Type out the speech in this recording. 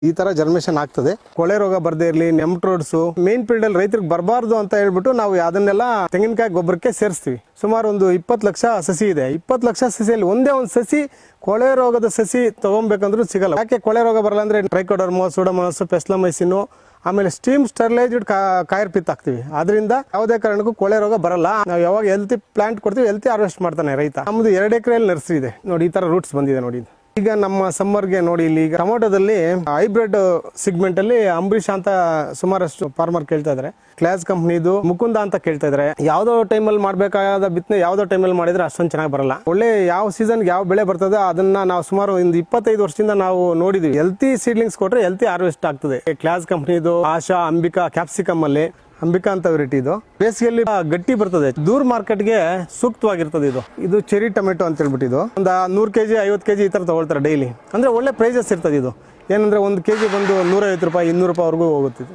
ಈ ತರ ಜರ್ಮೇಷನ್ ಆಗ್ತದೆ. ಕೊಳೆ ರೋಗ ಬರ್ದೇ ಇರಲಿ, ನೆಮ್ಟ್ರೋಡ್ಸು ಮೇನ್ ಫೀಲ್ಡ್ ಅಲ್ಲಿ ರೈತರಿಗೆ ಬರಬಾರ್ದು ಅಂತ ಹೇಳ್ಬಿಟ್ಟು ನಾವು ಅದನ್ನೆಲ್ಲ ತೆಂಗಿನಕಾಯಿ ಗೊಬ್ಬರಕ್ಕೆ ಸೇರಿಸ್ತೀವಿ. ಸುಮಾರು ಒಂದು 20 ಲಕ್ಷ ಸಸಿ ಇದೆ. 20 ಲಕ್ಷ ಸಸಿಯಲ್ಲಿ ಒಂದೇ ಒಂದು ಸಸಿ ಕೊಳೆ ರೋಗದ ಸಸಿ ತಗೊಬೇಕಂದ್ರೂ ಸಿಗಲ್ಲ. ಯಾಕೆ ಕೊಳೆ ರೋಗ ಬರಲ್ಲ ಅಂದ್ರೆ ಟ್ರೈಕೋಡರ್ಮಾ, ಸೂಡೋಮೋನಾಸ್, ಪೆಸ್ಲಮೈಸಿನ್, ಆಮೇಲೆ ಸ್ಟೀಮ್ ಸ್ಟರ್ಲೈಸ್ಡ್ ಕಾಯರ್ ಪಿತ್ ಹಾಕ್ತಿವಿ. ಅದರಿಂದ ಯಾವುದೇ ಕಾರಣಕ್ಕೂ ಕೊಳೆ ರೋಗ ಬರಲ್ಲ. ನಾವು ಯಾವಾಗ ಹೆಲ್ತಿ ಪ್ಲಾಂಟ್ ಕೊಡ್ತೀವಿ, ಹೆಲ್ತಿ ಹಾರ್ವೆಸ್ಟ್ ಮಾಡ್ತಾನೆ ರೈತ. ನಮ್ದು 2 ಎಕರೆಯಲ್ಲಿ ನರ್ಸರಿ ಇದೆ ನೋಡಿ. ಈ ತರ ರೂಟ್ಸ್ ಬಂದಿದೆ ನೋಡಿ. ಈಗ ನಮ್ಮ ಸಮ್ಮರ್ಗೆ ನೋಡಿ, ಇಲ್ಲಿ ಈಗ ಟೊಮೊಟೋದಲ್ಲಿ ಹೈಬ್ರಿಡ್ ಸಿಗ್ಮೆಂಟ್ ಅಲ್ಲಿ ಅಂಬರೀಷ್ ಅಂತ ಸುಮಾರಷ್ಟು ಫಾರ್ಮರ್ ಕೇಳ್ತಾ ಇದಾರೆ. ಕ್ಲಾಸ್ ಕಂಪ್ನಿದು ಮುಕುಂದ ಅಂತ ಕೇಳ್ತಾ ಇದಾರೆ. ಯಾವ್ದೋ ಟೈಮಲ್ಲಿ ಮಾಡ್ಬೇಕಾದ ಬಿತ್ತನೆ ಯಾವ್ದೋ ಟೈಮಲ್ಲಿ ಮಾಡಿದ್ರೆ ಅಷ್ಟೊಂದು ಚೆನ್ನಾಗಿ ಬರಲ್ಲ. ಒಳ್ಳೆ ಯಾವ ಸೀಸನ್ಗೆ ಯಾವ ಬೆಳೆ ಬರ್ತದೆ ಅದನ್ನ ನಾವು ಸುಮಾರು ಒಂದು 25 ವರ್ಷದಿಂದ ನಾವು ನೋಡಿದ್ವಿ. ಹೆಲ್ತಿ ಸೀಡ್ಲಿಂಗ್ಸ್ ಕೊಟ್ರೆ ಹೆಲ್ತಿ ಹಾರ್ವೆಸ್ಟ್ ಆಗ್ತದೆ. ಕ್ಲಾಸ್ ಕಂಪ್ನಿದು ಆಶಾ, ಅಂಬಿಕಾ, ಕ್ಯಾಪ್ಸಿಕಮ್ ಅಲ್ಲಿ ಅಂಬಿಕಾ ಅಂತ ವೆರೈಟಿ ಇದು ಬೇಸಿಗೆಯಲ್ಲಿ ಗಟ್ಟಿ ಬರ್ತದೆ. ದೂರ ಮಾರ್ಕೆಟ್ಗೆ ಸೂಕ್ತವಾಗಿರ್ತದೆ. ಇದು ಚೆರಿ ಟೊಮೆಟೊ ಅಂತ ಹೇಳ್ಬಿಟ್ಟು ಇದು ಒಂದು 100 kg 50 kg ಈ ತರ ತಗೊಳ್ತಾರೆ ಡೈಲಿ. ಅಂದ್ರೆ ಒಳ್ಳೆ ಪ್ರೈಸಸ್ ಇರ್ತದೆ. ಇದು ಏನಂದ್ರೆ 1 kg ಬಂದು 150 ರೂಪಾಯಿ 200 ರೂಪಾಯಿವರೆಗೂ ಹೋಗುತ್ತೆ.